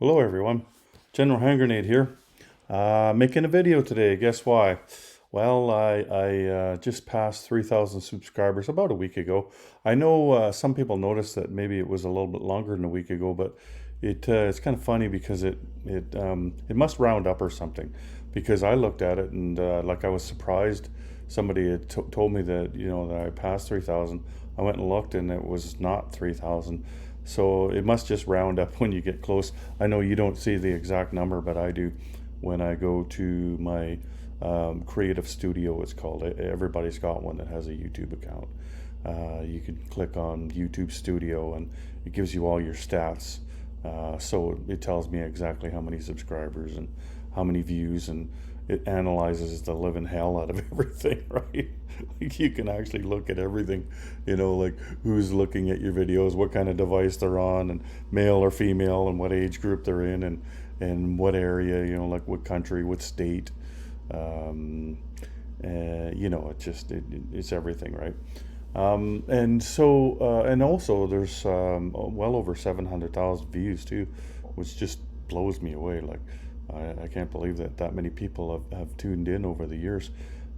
Hello everyone, General Hand Grenade here. Making a video today. Guess why? Well, I just passed 3,000 subscribers about a week ago. I know some people noticed that maybe it was a little bit longer than a week ago, but it's kind of funny because it must round up or something. Because I looked at it and like I was surprised. Somebody had told me that that I passed 3,000. I went and looked and it was not 3,000. So it must just round up when you get close. I know you don't see the exact number, but I do when I go to my creative studio, it's called. Everybody's got one that has a YouTube account. You can click on YouTube Studio and it gives you all your stats. So it tells me exactly how many subscribers and how many views, and it analyzes the living hell out of everything, right? Like you can actually look at everything, like who's looking at your videos, what kind of device they're on, and male or female, and what age group they're in, and what area, like what country, what state. Um, it's everything, right? And also there's well over 700,000 views too, which just blows me away. Like, I can't believe that many people have tuned in over the years.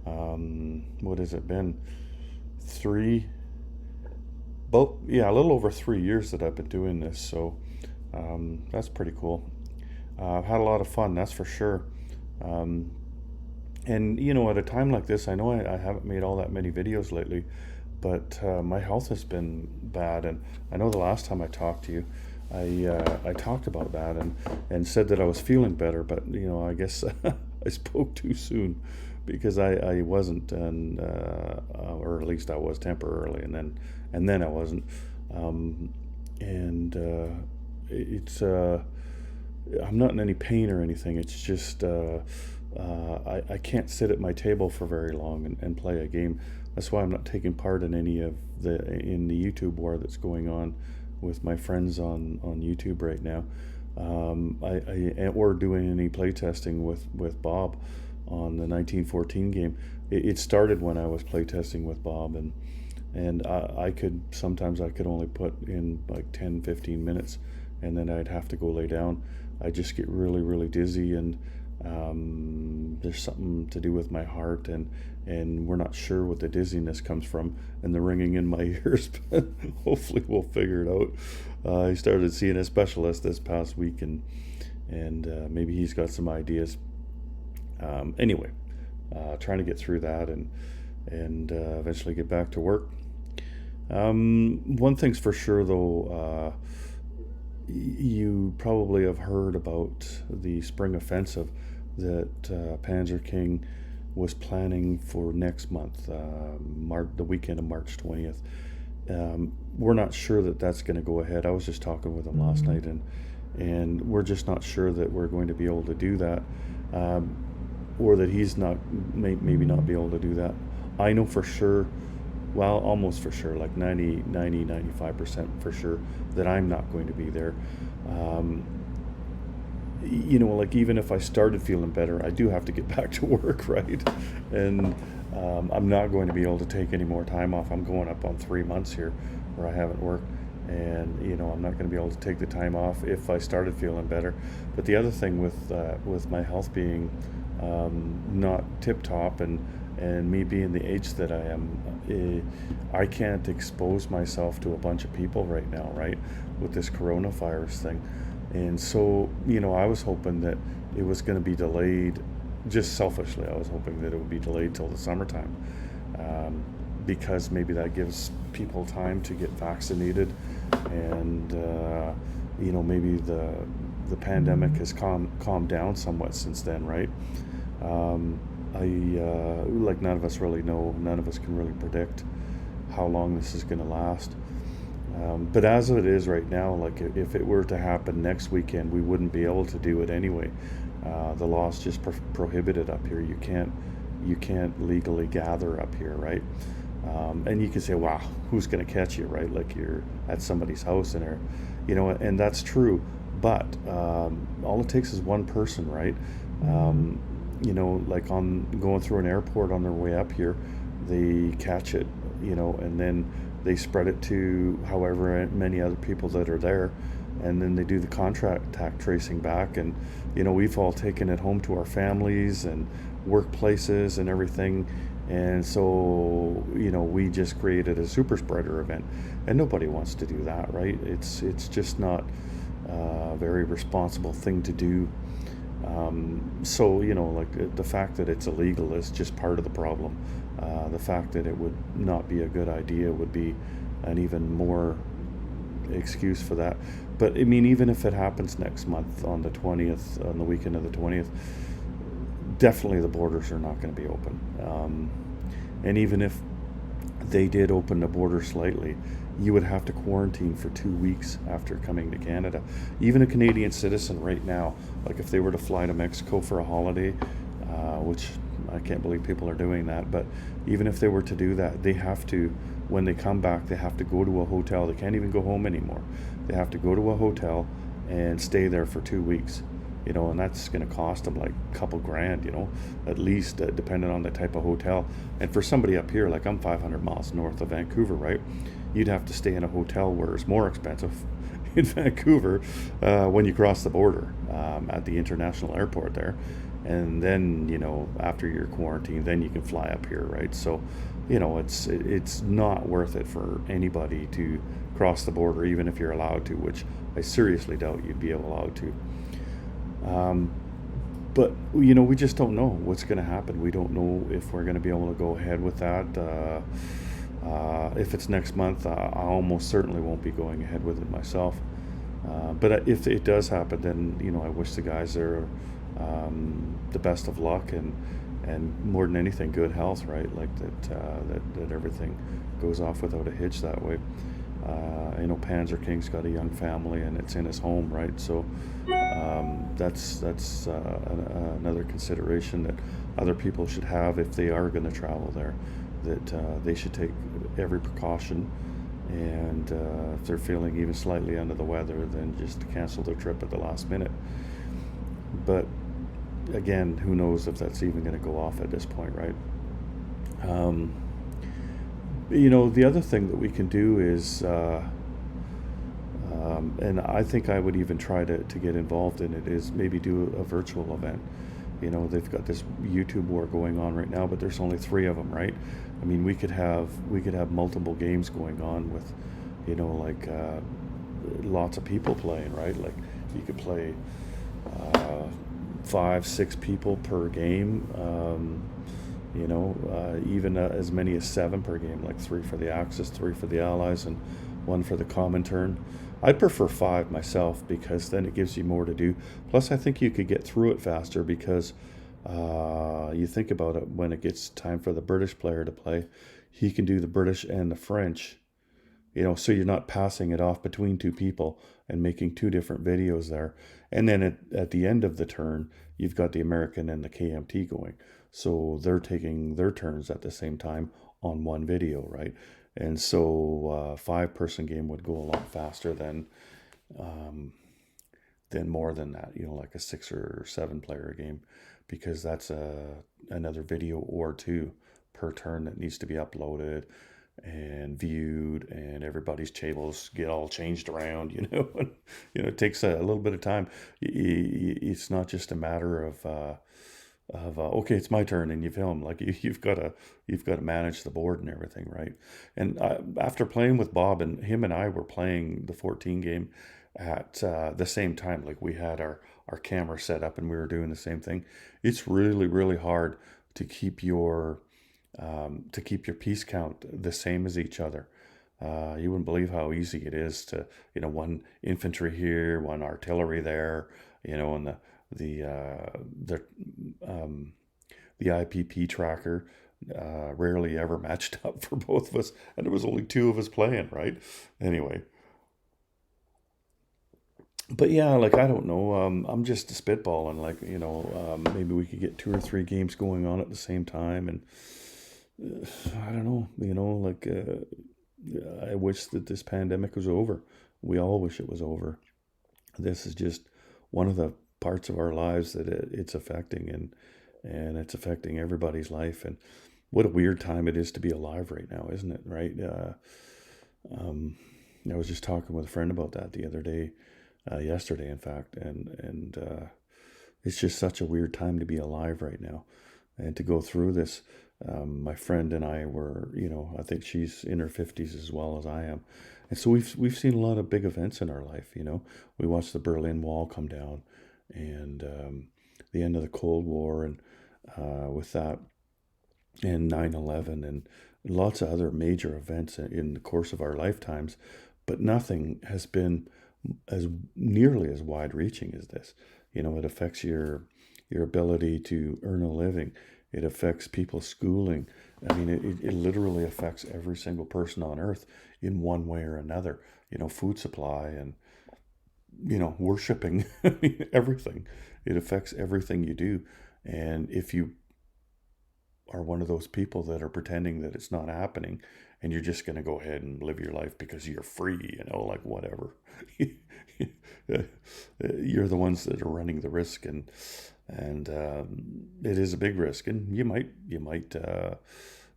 What has it been? Three, Well, yeah, a little over 3 years that I've been doing this. So that's pretty cool. I've had a lot of fun, that's for sure. Um, and at a time like this, I know I haven't made all that many videos lately, but my health has been bad, and I know the last time I talked to you, I talked about that and said that I was feeling better, but I guess I spoke too soon because I wasn't, and or at least I was temporarily, and then I wasn't, and it's I'm not in any pain or anything. It's just I can't sit at my table for very long and play a game. That's why I'm not taking part in any of the YouTube war that's going on with my friends on YouTube right now. Or doing any playtesting with Bob on the 1914 game. It started when I was playtesting with Bob, and I could only put in like 10-15 minutes, and then I'd have to go lay down. I just get really, really dizzy, and there's something to do with my heart, and we're not sure what the dizziness comes from and the ringing in my ears, but hopefully we'll figure it out. I started seeing a specialist this past week, and maybe he's got some ideas. Anyway, trying to get through that and eventually get back to work. One thing's for sure, though. You probably have heard about the spring offensive that Panzer King was planning for next month, the weekend of March 20th. We're not sure that that's going to go ahead. I was just talking with him last night, and we're just not sure that we're going to be able to do that, or that he's maybe not be able to do that. I know for sure, well, almost for sure, like 95% for sure, that I'm not going to be there. Um, like even if I started feeling better, I do have to get back to work, right? And I'm not going to be able to take any more time off. I'm going up on 3 months here where I haven't worked, and I'm not going to be able to take the time off if I started feeling better. But the other thing with my health being not tip top, and me being the age that I am, I can't expose myself to a bunch of people right now, right, with this coronavirus thing. And so, I was hoping that it was going to be delayed, just selfishly. I was hoping that it would be delayed till the summertime, because maybe that gives people time to get vaccinated, and, maybe the pandemic has calmed down somewhat since then, right? Like none of us really know, none of us can really predict how long this is going to last. But as it is right now, like if it were to happen next weekend, we wouldn't be able to do it anyway. The law's just prohibited up here. You can't legally gather up here, right? And you can say, "Wow, who's going to catch you?" Right? Like you're at somebody's house and and that's true. But all it takes is one person, right? Like on going through an airport on their way up here, they catch it, and then they spread it to however many other people that are there, and then they do the contact tracing back, and we've all taken it home to our families and workplaces and everything. And so we just created a super spreader event, and nobody wants to do that, right? It's just not a very responsible thing to do. So like the fact that it's illegal is just part of the problem. The fact that it would not be a good idea would be an even more excuse for that. But I mean, even if it happens next month on the 20th, on the weekend of the 20th, definitely the borders are not going to be open. And even if they did open the border slightly, you would have to quarantine for 2 weeks after coming to Canada. Even a Canadian citizen right now, like if they were to fly to Mexico for a holiday, which I can't believe people are doing that, but even if they were to do that, they have to, when they come back, they have to go to a hotel. They can't even go home anymore. They have to go to a hotel and stay there for 2 weeks. And that's going to cost them like a couple grand, at least, depending on the type of hotel. And for somebody up here, like I'm 500 miles north of Vancouver, right? You'd have to stay in a hotel where it's more expensive in Vancouver when you cross the border at the international airport there. And then, after your quarantine, then you can fly up here, right? So, it's not worth it for anybody to cross the border, even if you're allowed to, which I seriously doubt you'd be allowed to. But we just don't know what's going to happen. We don't know if we're going to be able to go ahead with that. If it's next month, I almost certainly won't be going ahead with it myself. But if it does happen, then I wish the guys there the best of luck, and more than anything, good health, right? Like that everything goes off without a hitch that way. Panzer King's got a young family, and it's in his home, right? So that's another consideration that other people should have if they are going to travel there, that they should take every precaution, and if they're feeling even slightly under the weather, then just cancel their trip at the last minute. But again, who knows if that's even going to go off at this point, right? The other thing that we can do is, and I think I would even try to get involved in it, is maybe do a virtual event. They've got this YouTube war going on right now, but there's only 3 of them, right? I mean, we could have multiple games going on with, like lots of people playing, right? Like you could play 5-6 people per game. Even as many as 7 per game, like 3 for the Axis, 3 for the Allies, and 1 for the Comintern. I'd prefer 5 myself, because then it gives you more to do. Plus, I think you could get through it faster, because you think about it, when it gets time for the British player to play, he can do the British and the French, so you're not passing it off between 2 people and making 2 different videos there. And then at the end of the turn, you've got the American and the KMT going. So they're taking their turns at the same time on one video, right? And so 5-person game would go a lot faster than more than that, like a 6 or 7 player game, because that's another video or 2 per turn that needs to be uploaded and viewed, and everybody's tables get all changed around, and, it takes a little bit of time. It's not just a matter of okay, it's my turn, and you film. Like you've got to manage the board and everything, right? And after playing with Bob, and him and I were playing the 14 game at the same time, like we had our camera set up and we were doing the same thing. It's really, really hard to keep your piece count the same as each other. You wouldn't believe how easy it is to, one infantry here, one artillery there, and the IPP tracker rarely ever matched up for both of us, and there was only 2 of us playing, right? Anyway, but yeah, like I don't know, I'm just spitballing, like maybe we could get 2 or 3 games going on at the same time, and I don't know, like I wish that this pandemic was over. We all wish it was over. This is just one of the parts of our lives that it's affecting, and it's affecting everybody's life. And what a weird time it is to be alive right now, isn't it? Right? I was just talking with a friend about that the other day. yesterday, in fact, and it's just such a weird time to be alive right now, and to go through this. My friend and I were, I think she's in her 50s as well as I am, and so we've seen a lot of big events in our life. We watched the Berlin Wall come down, and the end of the Cold War, and with that, and 9/11, and lots of other major events in the course of our lifetimes, but nothing has been as nearly as wide reaching as this. It affects your ability to earn a living. It affects people's schooling. I mean, it literally affects every single person on earth in one way or another. Food supply, and worshiping. I mean, everything. It affects everything you do. And if you are one of those people that are pretending that it's not happening, and you're just going to go ahead and live your life because you're free, like whatever. You're the ones that are running the risk, and it is a big risk, and you might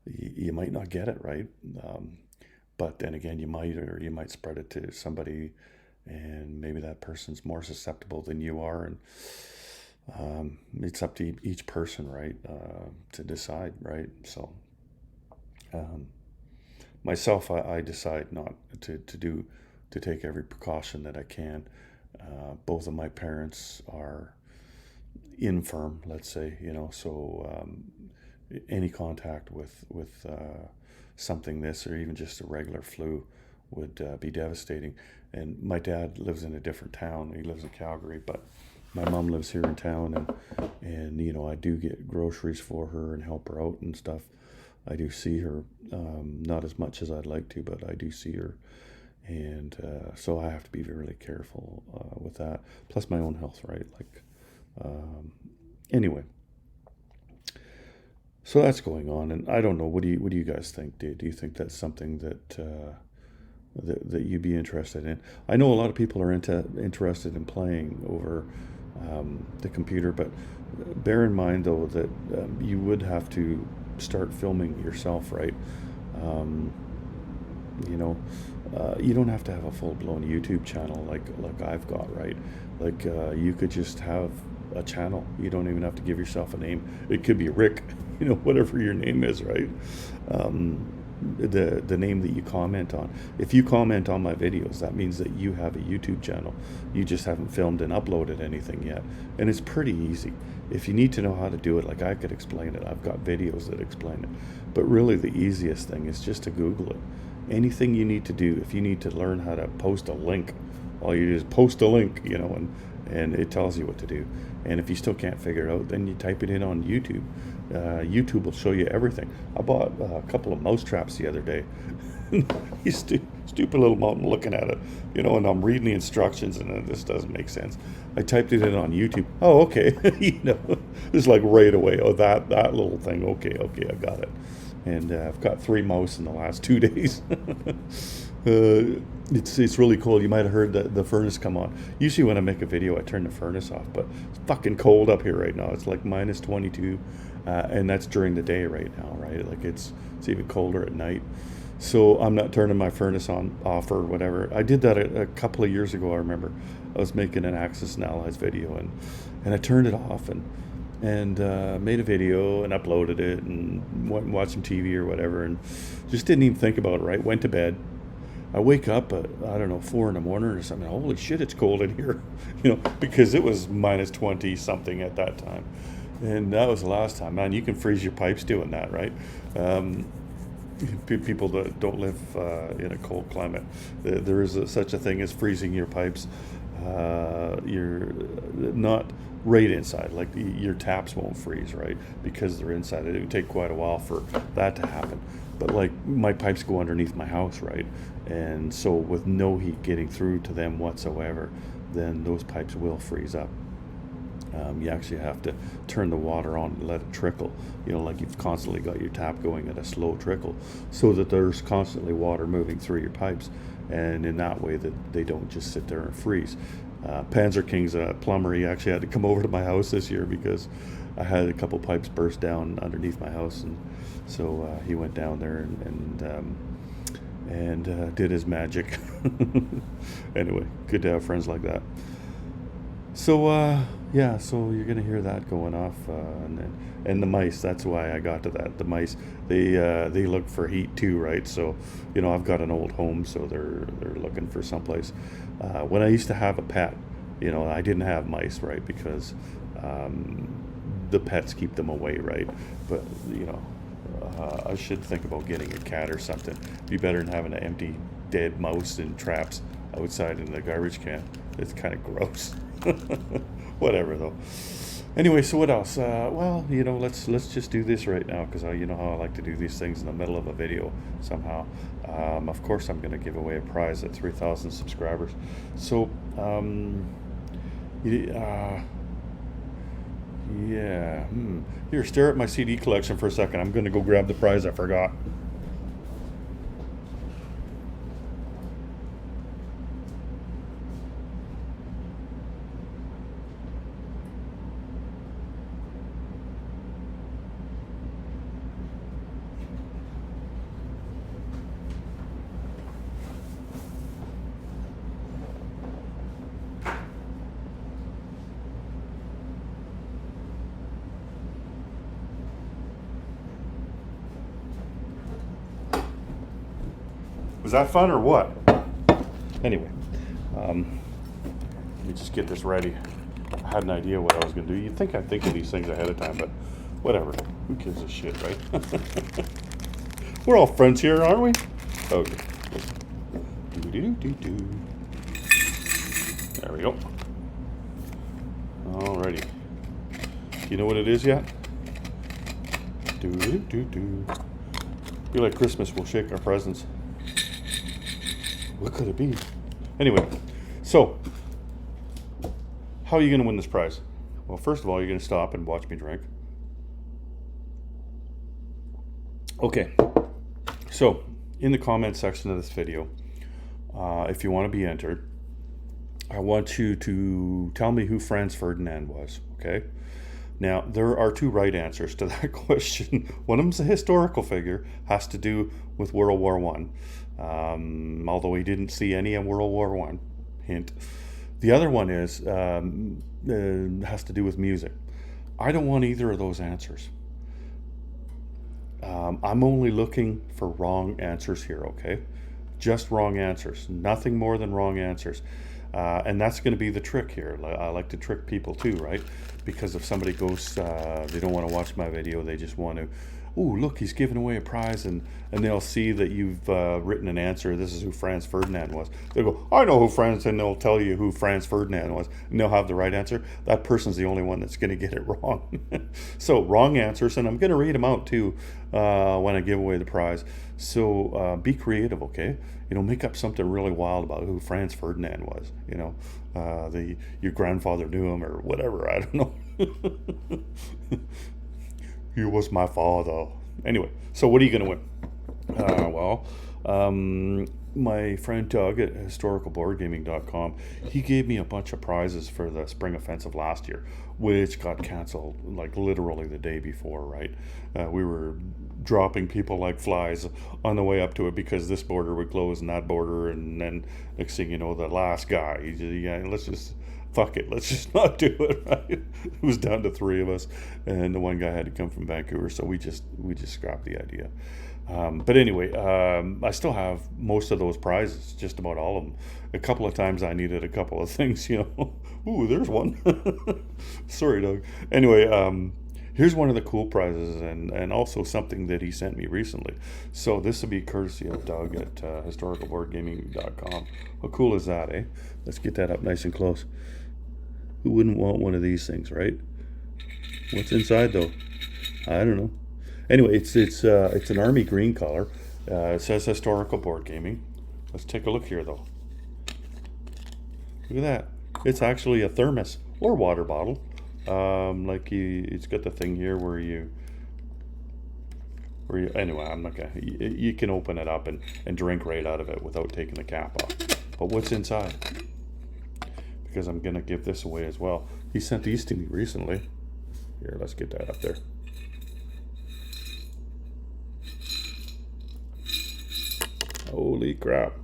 not get it right, but then again, you might spread it to somebody, and maybe that person's more susceptible than you are, and it's up to each person, right, to decide, right? So, myself, I decide not to take every precaution that I can. Both of my parents are infirm, let's say, so any contact with something this, or even just a regular flu, would be devastating. And my dad lives in a different town. He lives in Calgary, but my mom lives here in town, and I do get groceries for her and help her out and stuff. I do see her, not as much as I'd like to, but I do see her, and so I have to be really careful with that. Plus my own health, right? Like, anyway, so that's going on, and I don't know. What do you guys think? Do you think that's something that you'd be interested in? I know a lot of people are interested in playing over the computer, but bear in mind though that you would have to start filming yourself, right? Um, you don't have to have a full-blown YouTube channel like I've got, right? Like, you could just have a channel. You don't even have to give yourself a name. It could be Rick, whatever your name is, right? Um, the name that you comment on. If you comment on my videos, that means that you have a YouTube channel. You just haven't filmed and uploaded anything yet. And it's pretty easy. If you need to know how to do it, like I could explain it. I've got videos that explain it. But really the easiest thing is just to Google it. Anything you need to do, if you need to learn how to post a link, all you do is post a link, and it tells you what to do. And if you still can't figure it out, then you type it in on YouTube. YouTube will show you everything. I bought a couple of mouse traps the other day. You stupid little mountain looking at it, and I'm reading the instructions, and this doesn't make sense. I typed it in on YouTube. Oh, okay. It's like right away. Oh, that little thing. Okay, I got it. And I've got 3 mouse in the last 2 days. It's really cold. You might have heard the furnace come on. Usually when I make a video, I turn the furnace off, but it's fucking cold up here right now. It's like minus 22, and that's during the day right now, right? Like it's even colder at night. So I'm not turning my furnace off or whatever. I did that a couple of years ago. I remember I was making an Axis and Allies video, and I turned it off and made a video and uploaded it and went and watched some TV or whatever, and just didn't even think about it, right? Went to bed. I wake up at, I don't know, 4 in the morning or something. Holy shit, it's cold in here, because it was minus 20 something at that time. And that was the last time. Man, you can freeze your pipes doing that, right? People that don't live in a cold climate, there is such a thing as freezing your pipes. You're not right inside, like your taps won't freeze, right, because they're inside. It would take quite a while for that to happen. But like my pipes go underneath my house, right, and so with no heat getting through to them whatsoever, then those pipes will freeze up. You actually have to turn the water on and let it trickle, like you've constantly got your tap going at a slow trickle, so that there's constantly water moving through your pipes, and in that way that they don't just sit there and freeze. Panzer King's a plumber. He actually had to come over to my house this year because I had a couple pipes burst down underneath my house, and so he went down there and and did his magic. Anyway, good to have friends like that. So yeah, so you're gonna hear that going off, and the mice. That's why I got to that. The mice, they look for heat too, right? So, I've got an old home, so they're looking for someplace. When I used to have a pet, I didn't have mice, right? Because the pets keep them away, right? But I should think about getting a cat or something. Be better than having an empty dead mouse and traps outside in the garbage can. It's kind of gross. Whatever though. Anyway, so what else? Well, let's just do this right now because you know how I like to do these things in the middle of a video somehow. Of course, I'm going to give away a prize at 3,000 subscribers. So, yeah. Here, stare at my CD collection for a second. I'm going to go grab the prize I forgot. Was that fun or what? Anyway, let me just get this ready. I had an idea what I was going to do. You'd think I'd think of these things ahead of time, but whatever. Who gives a shit, right? We're all friends here, aren't we? Okay. Do-do-do-do-do. There we go. Alrighty. You know what it is yet? Do-do-do-do. Be like Christmas, we'll shake our presents. What could it be? Anyway, so how are you going to win this prize? Well, first of all, you're going to stop and watch me drink. Okay, so in the comment section of this video, if you want to be entered, I want you to tell me who Franz Ferdinand was, okay? Now, there are two right answers to that question. One of them's a historical figure, has to do with World War One. Although he didn't see any in World War One, hint. The other one is has to do with music. I don't want either of those answers. I'm only looking for wrong answers here, okay? Just wrong answers. Nothing more than wrong answers. And that's going to be the trick here. I like to trick people too, right? Because if somebody goes, they don't want to watch my video, they just want to, ooh, look, he's giving away a prize, and they'll see that you've written an answer. This is who Franz Ferdinand was. They'll go, I know who Franz, and they'll tell you who Franz Ferdinand was, and they'll have the right answer. That person's the only one that's going to get it wrong. So wrong answers, and I'm going to read them out too when I give away the prize. So be creative, okay? Make up something really wild about who Franz Ferdinand was. Your grandfather knew him or whatever. I don't know. He was my father. Anyway, so what are you going to win? My friend Doug at historicalboardgaming.com, he gave me a bunch of prizes for the spring offensive last year, which got canceled like literally the day before, right? We were dropping people like flies on the way up to it because this border would close and that border, and then next thing you know, the last guy, let's just fuck it, let's just not do it, right? It was down to three of us, and the one guy had to come from Vancouver, so we just scrapped the idea. But anyway, I still have most of those prizes, just about all of them. A couple of times I needed a couple of things, Ooh, there's one. Sorry, Doug. Anyway, here's one of the cool prizes, and also something that he sent me recently. So this will be courtesy of Doug at historicalboardgaming.com. How cool is that, eh? Let's get that up nice and close. Who wouldn't want one of these things, right? What's inside, though? I don't know. Anyway, it's an army green color. It says Historical Board Gaming. Let's take a look here, though. Look at that. It's actually a thermos or water bottle. It's got the thing here where you anyway, I'm not gonna, you can open it up and drink right out of it without taking the cap off. But what's inside? Because I'm gonna give this away as well. He sent these to me recently. Here, let's get that up there. Holy crap.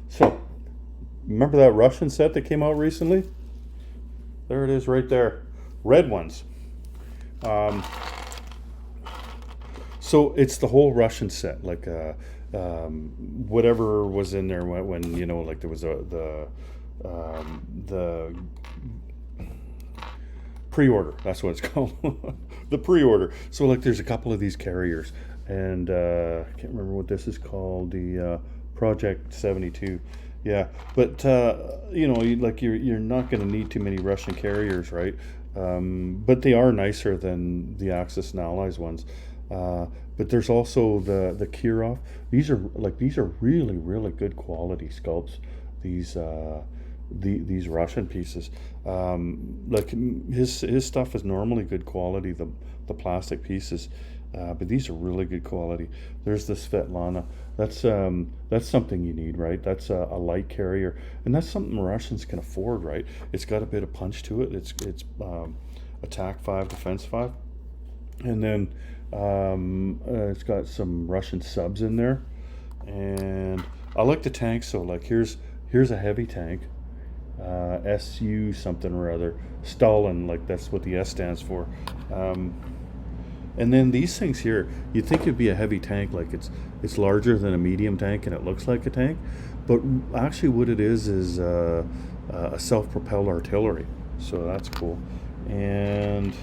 So, remember that Russian set that came out recently? There it is right there. Red ones. So it's the whole Russian set, like whatever was in there when you know, like there was the pre-order. That's what it's called, the pre-order. So like, there's a couple of these carriers, and I can't remember what this is called. The Project 72. Yeah, but you know, you're not going to need too many Russian carriers, right? But they are nicer than the Axis and Allies ones. But there's also the Kirov. These are really really good quality sculpts. These Russian pieces. Like his stuff is normally good quality. The plastic pieces. But these are really good quality. There's the Svetlana. That's something you need, right? That's a light carrier, and that's something Russians can afford, right? It's got a bit of punch to it. It's attack 5, defense 5, and then it's got some Russian subs in there. And I like the tanks. So like, here's a heavy tank, SU something or other, Stalin. Like, that's what the S stands for. And then these things here, you'd think it'd be a heavy tank, like it's larger than a medium tank and it looks like a tank, but actually what it is a self-propelled artillery. So that's cool. And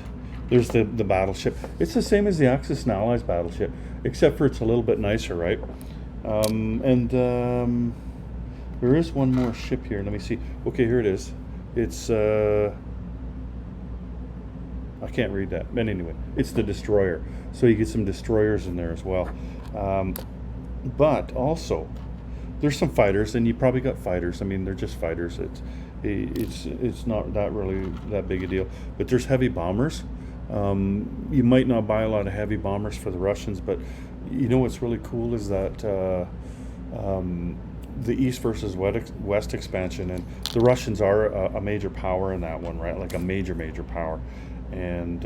there's the battleship. It's the same as the Axis and Allies battleship, except for it's a little bit nicer, right? There is one more ship here. Let me see. Okay, here it is. It's I can't read that, but anyway, it's the destroyer. So you get some destroyers in there as well. But also, there's some fighters, and you probably got fighters. I mean, they're just fighters. It's not that really that big a deal. But there's heavy bombers. You might not buy a lot of heavy bombers for the Russians, but you know what's really cool is that the East versus West expansion, and the Russians are a major power in that one, right? Like a major power. And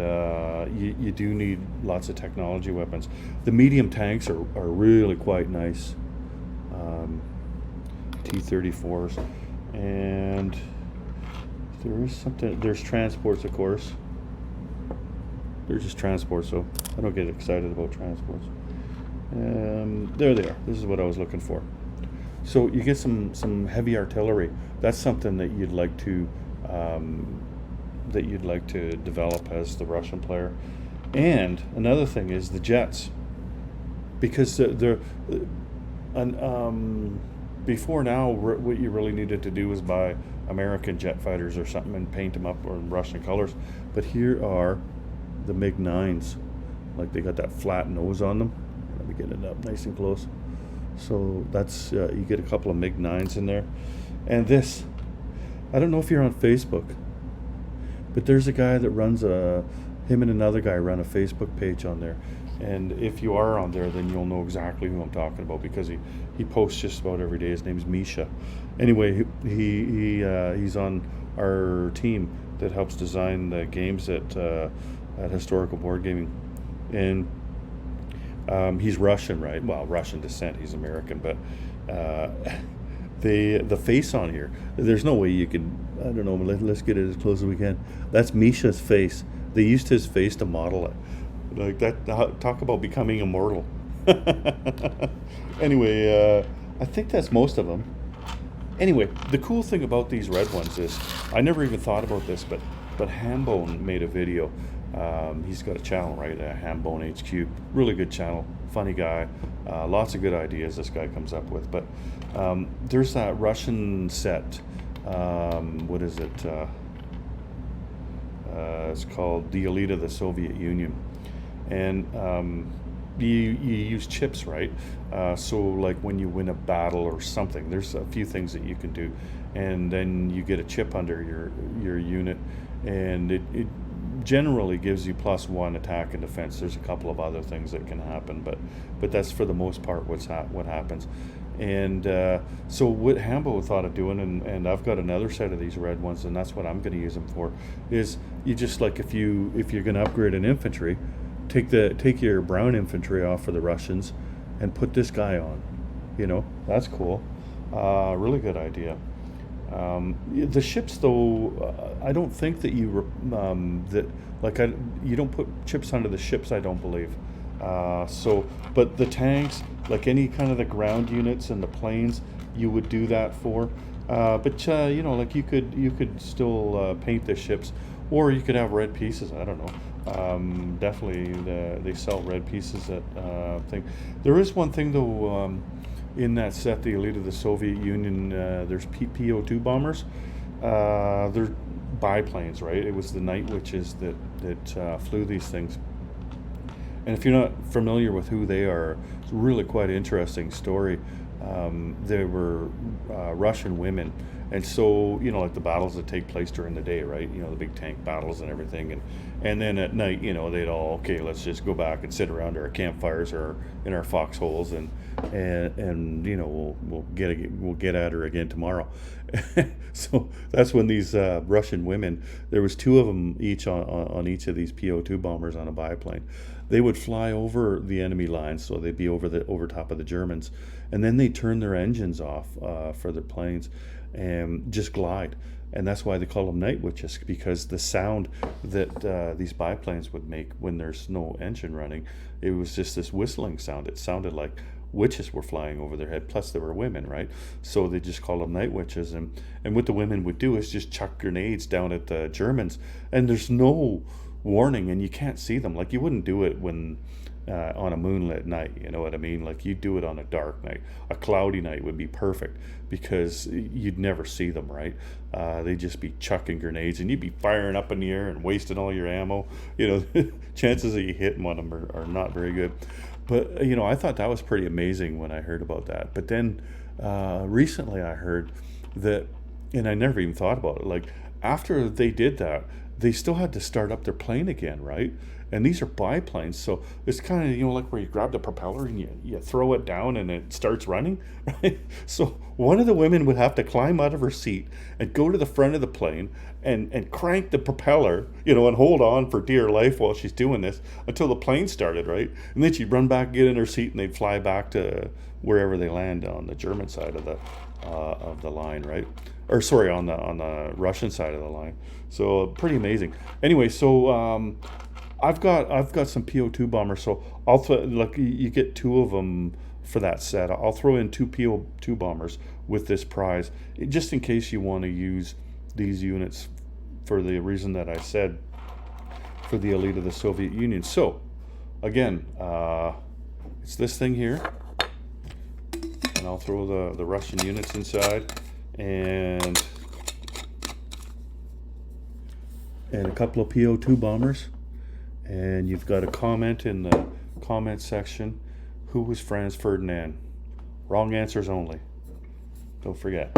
you do need lots of technology weapons. The medium tanks are really quite nice. T-34s. And there's transports, of course. They're just transports, so I don't get excited about transports. There they are. This is what I was looking for. So you get some heavy artillery. That's something that you'd like to develop as the Russian player. And another thing is the jets, because before now, what you really needed to do was buy American jet fighters or something and paint them up in Russian colors. But here are the MiG-9s. Like, they got that flat nose on them. Let me get it up nice and close. So that's you get a couple of MiG-9s in there. And this, I don't know if you're on Facebook, but there's a guy that runs him and another guy run a Facebook page on there. And if you are on there, then you'll know exactly who I'm talking about, because he posts just about every day. His name's Misha. Anyway, he's on our team that helps design the games at Historical Board Gaming. And he's Russian, right? Well, Russian descent. He's American, but the face on here, there's no way you can, I don't know, let's get it as close as we can. That's Misha's face. They used his face to model it. Like that, talk about becoming immortal. Anyway, I think that's most of them. Anyway, the cool thing about these red ones is, I never even thought about this, but Hambone made a video. He's got a channel, right? Hambone HQ. Really good channel. Funny guy. Lots of good ideas this guy comes up with. But there's that Russian set. What is it? It's called The Elite of the Soviet Union. And you use chips, right? So like when you win a battle or something, there's a few things that you can do. And then you get a chip under your unit. And it generally gives you +1 attack and defense. There's a couple of other things that can happen, but that's for the most part what happens. And so what Hambo thought of doing, and I've got another set of these red ones, and that's what I'm going to use them for, is you just, like, if you're going to upgrade an infantry, take your brown infantry off for the Russians and put this guy on. That's cool. Really good idea. The ships, though, I don't think that that like you don't put chips under the ships. I don't believe. But the tanks, like any kind of the ground units and the planes, you would do that for. Like you could still paint the ships, or you could have red pieces. I don't know. Definitely, they sell red pieces at thing. There is one thing though. In that set, the Elite of the Soviet Union, there's PO2 bombers. They're biplanes, right? It was the Night Witches that flew these things. And if you're not familiar with who they are, it's really quite an interesting story. They were Russian women, and so like the battles that take place during the day, right? The big tank battles and everything, and then at night, they'd all, okay, let's just go back and sit around our campfires or in our foxholes, and we'll get at her again tomorrow. So that's when these Russian women, there was two of them each on each of these PO2 bombers on a biplane. They would fly over the enemy lines, so they'd be over top of the Germans, and then they turn their engines off for their planes and just glide. And that's why they call them Night Witches, because the sound that these biplanes would make when there's no engine running, it was just this whistling sound. It sounded like witches were flying over their head, plus they were women, right? So they just call them Night Witches. And what the women would do is just chuck grenades down at the Germans, and there's no warning, and you can't see them. Like, you wouldn't do it when on a moonlit night, you know what I mean? Like, you do it on a dark night. A cloudy night would be perfect, because you'd never see them, right? They'd just be chucking grenades, and you'd be firing up in the air and wasting all your ammo. Chances of you hitting one of them are not very good. But I thought that was pretty amazing when I heard about that. But then recently I heard that, and I never even thought about it, like, after they did that, they still had to start up their plane again, right? And these are biplanes, so it's kind of, like where you grab the propeller and you throw it down and it starts running, right? So one of the women would have to climb out of her seat and go to the front of the plane and crank the propeller, and hold on for dear life while she's doing this until the plane started, right? And then she'd run back, get in her seat, and they'd fly back to wherever they land on the German side of the line, right? Or sorry, on the Russian side of the line. So pretty amazing. Anyway, so I've got some PO2 bombers, so you get two of them for that set. I'll throw in two PO2 bombers with this prize, just in case you want to use these units for the reason that I said, for the Elite of the Soviet Union. So again, it's this thing here, and I'll throw the Russian units inside, and a couple of PO2 bombers. And you've got a comment in the comment section. Who was Franz Ferdinand? Wrong answers only. Don't forget.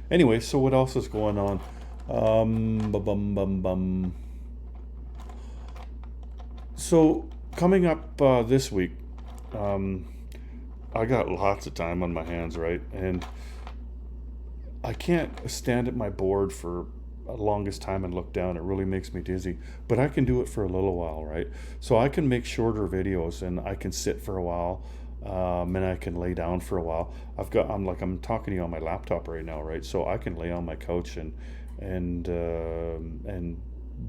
Anyway, so what else is going on? So coming up this week, I got lots of time on my hands, right? And I can't stand at my board for the longest time and look down. It really makes me dizzy, but I can do it for a little while, right? So I can make shorter videos, and I can sit for a while, and I can lay down for a while. I'm talking to you on my laptop right now, right? So I can lay on my couch and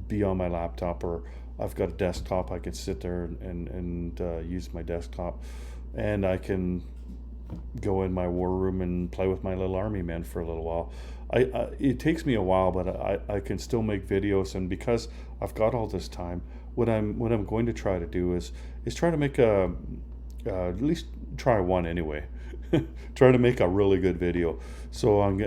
be on my laptop, or I've got a desktop. I can sit there and use my desktop, and I can go in my war room and play with my little army men for a little while. It takes me a while, but I can still make videos, and because I've got all this time, what I'm going to try to do is try to make at least try one anyway. Try to make a really good video. So I've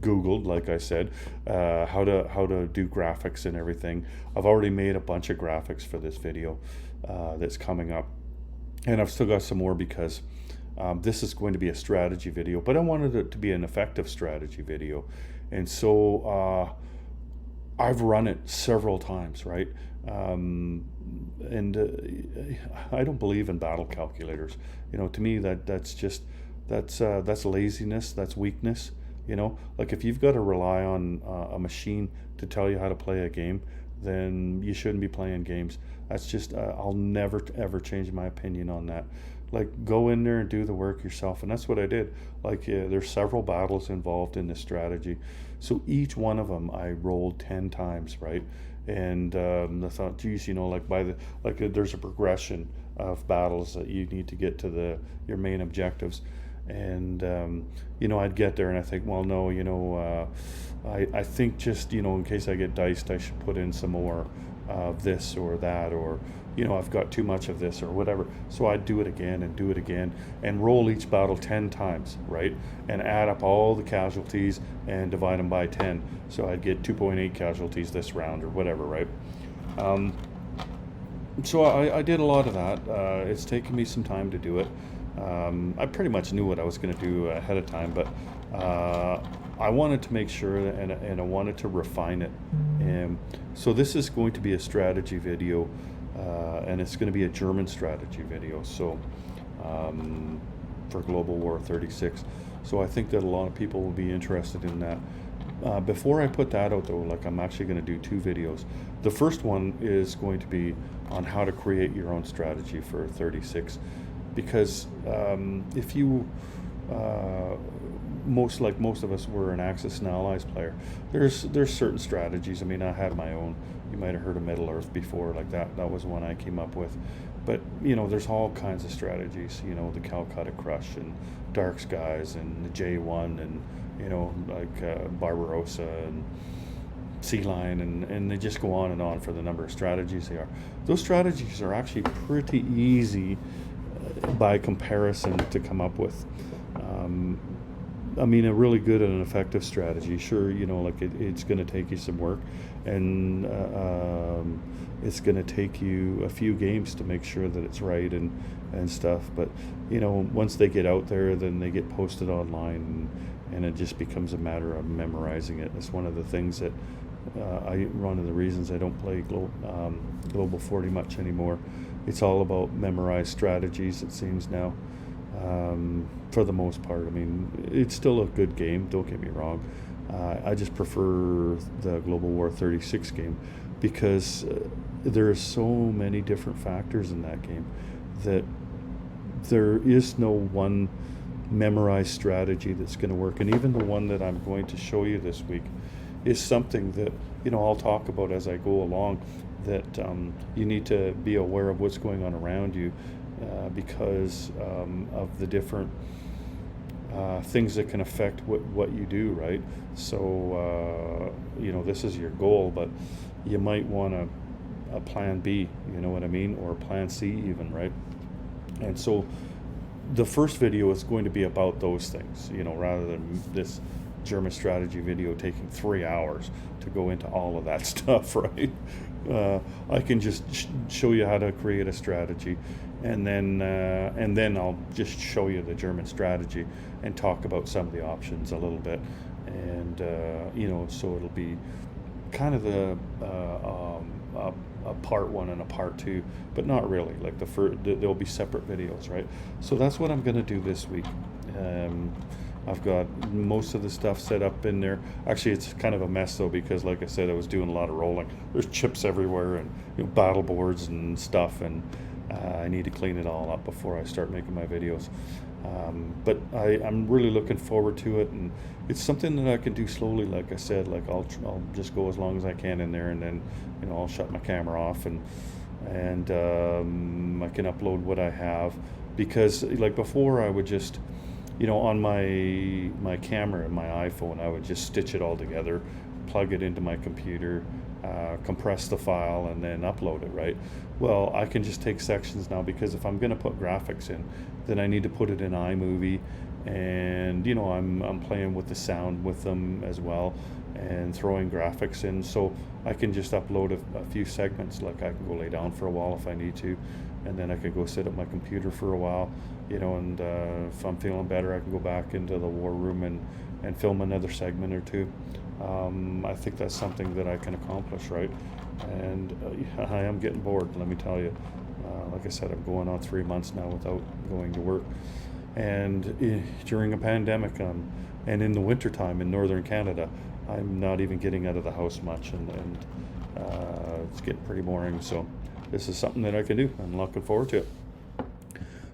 Googled, like I said, how to do graphics and everything. I've already made a bunch of graphics for this video that's coming up, and I've still got some more, because this is going to be a strategy video, but I wanted it to be an effective strategy video. And so I've run it several times, right? And I don't believe in battle calculators. To me, that's laziness, that's weakness. Like, if you've got to rely on a machine to tell you how to play a game, then you shouldn't be playing games. That's just I'll never ever change my opinion on that. like go in there and do the work yourself. And that's what I did. Like there's several battles involved in this strategy, so each one of them I rolled 10 times, right? And I thought, geez, like there's a progression of battles that you need to get to your main objectives. And I'd get there and I think, well, no, I think just in case I get diced, I should put in some more of this or that, or I've got too much of this or whatever. So I'd do it again and do it again and roll each battle 10 times, right? And add up all the casualties and divide them by 10. So I'd get 2.8 casualties this round or whatever, right? So I did a lot of that. It's taken me some time to do it. I pretty much knew what I was going to do ahead of time, but I wanted to make sure and I wanted to refine it. And so this is going to be a strategy video, and it's going to be a German strategy video. So for Global War 36. So I think that a lot of people will be interested in that. Before I put that out though, like I'm actually going to do 2 videos. The first one is going to be on how to create your own strategy for 36, because if you most of us were an Axis and Allies player, there's certain strategies. I mean, I had my own. You might have heard of Middle Earth before, like that was one I came up with. But there's all kinds of strategies, the Calcutta Crush and Dark Skies and the J1 and Barbarossa and Sea Lion, and they just go on and on for the number of strategies they are. Those strategies are actually pretty easy by comparison to come up with. I mean, a really good and effective strategy, sure, it's going to take you some work, and it's going to take you a few games to make sure that it's right and stuff. But once they get out there, then they get posted online, and it just becomes a matter of memorizing it. It's one of the things that one of the reasons I don't play Global 40 much anymore. It's all about memorized strategies, it seems now, for the most part. I mean, it's still a good game, don't get me wrong. I just prefer the Global War 36 game because there are so many different factors in that game that there is no one memorized strategy that's going to work. And even the one that I'm going to show you this week is something that I'll talk about as I go along, that you need to be aware of what's going on around you, because of the different things that can affect what you do, right? So this is your goal, but you might want a plan B, you know what I mean, or plan C even, right? And so the first video is going to be about those things, rather than this German strategy video taking 3 hours to go into all of that stuff, right? I can just show you how to create a strategy, and then I'll just show you the German strategy and talk about some of the options a little bit, and so it'll be kind of a part 1 and a part 2, but not really. Like there'll be separate videos, right? So that's what I'm going to do this week. I've got most of the stuff set up in there. Actually, it's kind of a mess though, because like I said, I was doing a lot of rolling. There's chips everywhere and battle boards and stuff, and I need to clean it all up before I start making my videos. But I'm really looking forward to it, and it's something that I can do slowly. Like I said, like I'll just go as long as I can in there, and then I'll shut my camera off, and I can upload what I have, because like before I would just on my camera and my iPhone, I would just stitch it all together, plug it into my computer, compress the file, and then upload it, right? Well, I can just take sections now, because if I'm going to put graphics in, then I need to put it in iMovie, and I'm playing with the sound with them as well, and throwing graphics in, so I can just upload a few segments. Like I can go lay down for a while if I need to, and then I could go sit at my computer for a while, and if I'm feeling better, I can go back into the war room and film another segment or two. I think that's something that I can accomplish, right? And I am getting bored, let me tell you. Like I said, I'm going on 3 months now without going to work, and during a pandemic, and in the wintertime in northern Canada, I'm not even getting out of the house much, and it's getting pretty boring. So this is something that I can do. I'm looking forward to it.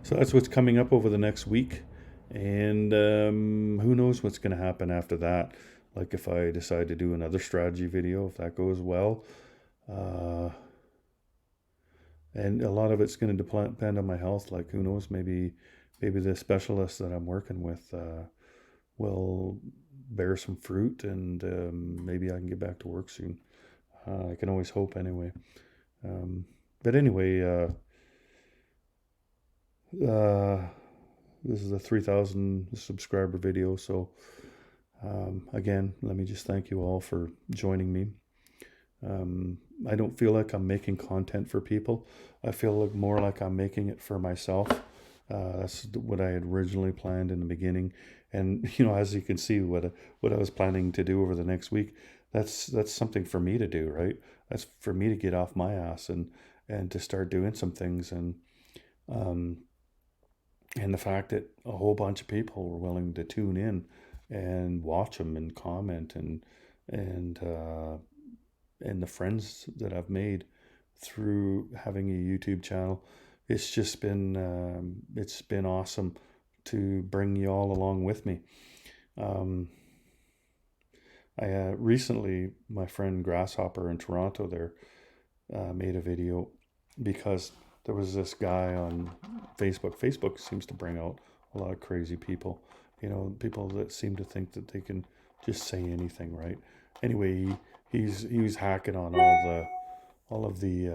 So that's what's coming up over the next week. And who knows what's going to happen after that. Like if I decide to do another strategy video, if that goes well. And a lot of it's going to depend on my health. Like who knows, maybe the specialist that I'm working with will bear some fruit, and maybe I can get back to work soon. I can always hope anyway. But anyway, this is a 3,000 subscriber video. So again, let me just thank you all for joining me. I don't feel like I'm making content for people. I feel like more like I'm making it for myself. That's what I had originally planned in the beginning. And, you know, as you can see, what I was planning to do over the next week, that's something for me to do, right? That's for me to get off my ass and to start doing some things. And the fact that a whole bunch of people were willing to tune in and watch them and comment and the friends that I've made through having a YouTube channel, it's just been awesome to bring you all along with me. I recently, my friend Grasshopper in Toronto there made a video because there was this guy on Facebook. Facebook seems to bring out a lot of crazy people, you know, people that seem to think that they can just say anything, right? Anyway, he was hacking on all of the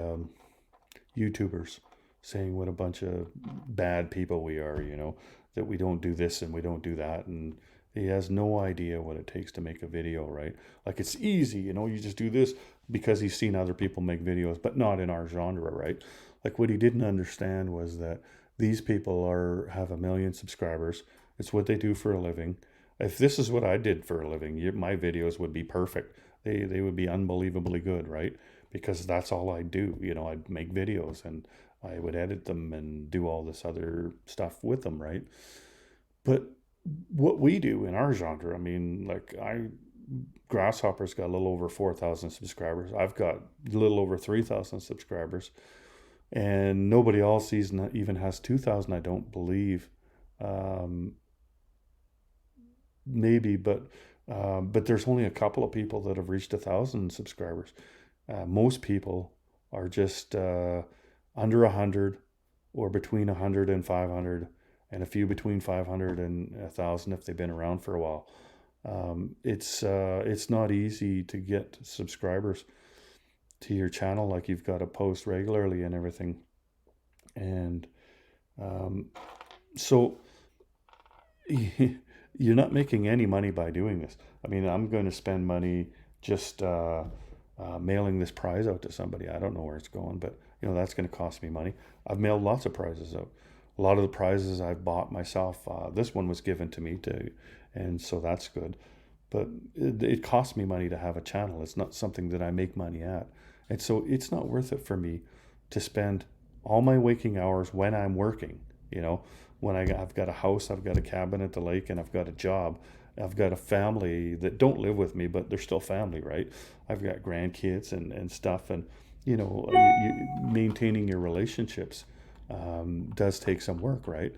YouTubers, saying what a bunch of bad people we are, you know, that we don't do this and we don't do that, and he has no idea what it takes to make a video, right? Like it's easy, you know, you just do this because he's seen other people make videos, but not in our genre, right? Like what he didn't understand was that these people have 1 million subscribers. It's what they do for a living. If this is what I did for a living, my videos would be perfect. They would be unbelievably good, right? Because that's all I do. You know, I'd make videos and I would edit them and do all this other stuff with them, right? But what we do in our genre, I mean, like Grasshopper's got a little over 4,000 subscribers. I've got a little over 3,000 subscribers. And nobody else even has 2,000, I don't believe. Maybe, but there's only a couple of people that have reached 1,000 subscribers. Most people are just under 100 or between 100 and 500, and a few between 500 and 1,000 if they've been around for a while. It's not easy to get subscribers to your channel. Like you've got to post regularly and everything. And so you're not making any money by doing this. I mean, I'm going to spend money just mailing this prize out to somebody. I don't know where it's going, but you know, that's going to cost me money. I've mailed lots of prizes out. A lot of the prizes I've bought myself. This one was given to me and so that's good. But it costs me money to have a channel. It's not something that I make money at. And so it's not worth it for me to spend all my waking hours when I'm working, you know, when I've got a house, I've got a cabin at the lake, and I've got a job. I've got a family that don't live with me, but they're still family, right? I've got grandkids and stuff. And, you know, maintaining your relationships does take some work, right?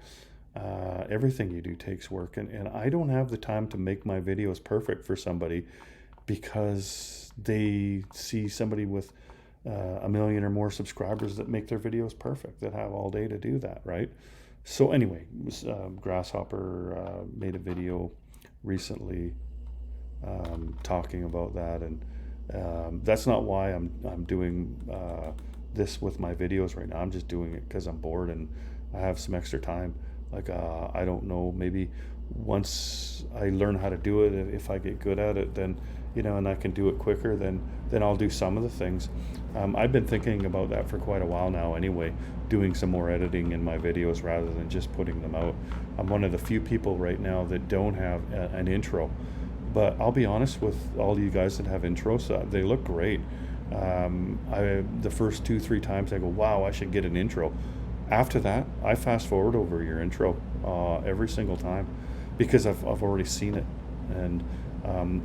Everything you do takes work. And I don't have the time to make my videos perfect for somebody because they see somebody with 1 million or more subscribers that make their videos perfect, that have all day to do that, right? So anyway, Grasshopper made a video recently talking about that, and that's not why I'm doing this with my videos right now. I'm just doing it because I'm bored and I have some extra time. Like I don't know, maybe once I learn how to do it, if I get good at it, then, you know, and I can do it quicker, then I'll do some of the things. I've been thinking about that for quite a while now anyway, doing some more editing in my videos rather than just putting them out. I'm one of the few people right now that don't have an intro, but I'll be honest with all you guys that have intros, they look great. The first 2-3 times I go, wow, I should get an intro. After that, I fast forward over your intro every single time because I've already seen it, and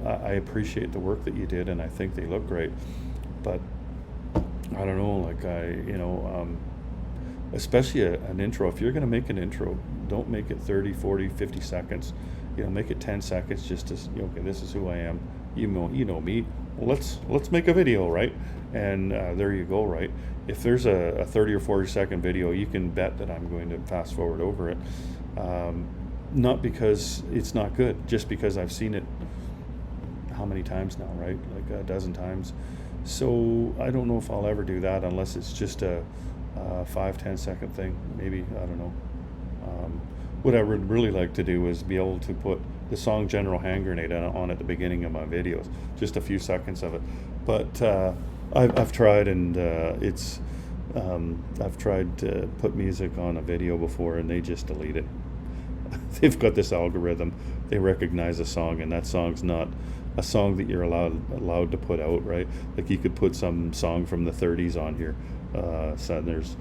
I appreciate the work that you did, and I think they look great. But I don't know, like especially an intro. If you're going to make an intro, don't make it 30, 40, 50 seconds. Make it 10 seconds just to, okay, this is who I am. You know me. Well, let's make a video, right? And there you go, right? If there's a 30 or 40-second video, you can bet that I'm going to fast forward over it. Not because it's not good, just because I've seen it how many times now, right? Like a dozen times. So I don't know if I'll ever do that unless it's just a 5-10 second thing, maybe. I don't know. What I would really like to do is be able to put the song General Hand Grenade on at the beginning of my videos, just a few seconds of it. But I've tried, and I've tried to put music on a video before, and they just delete it. They've got this algorithm. They recognize a song, and that song's not a song that you're allowed to put out, right? Like you could put some song from the 30s on here. So there's,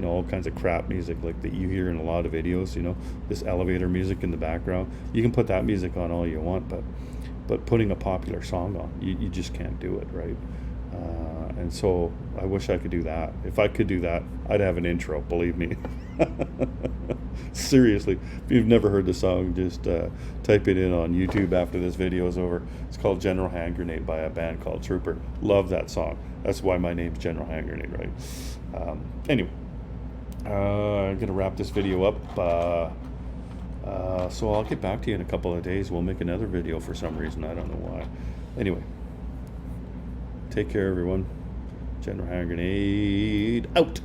all kinds of crap music like that you hear in a lot of videos. This elevator music in the background. You can put that music on all you want, but putting a popular song on, you just can't do it, right? And so I wish I could do that. If I could do that, I'd have an intro, believe me. Seriously, if you've never heard the song, just type it in on YouTube after this video is over. It's called General Hand Grenade by a band called Trooper. Love that song. That's why my name's General Hand Grenade, right? Anyway, I'm going to wrap this video up. So I'll get back to you in a couple of days. We'll make another video for some reason. I don't know why. Anyway, take care, everyone. General Hand Grenade out.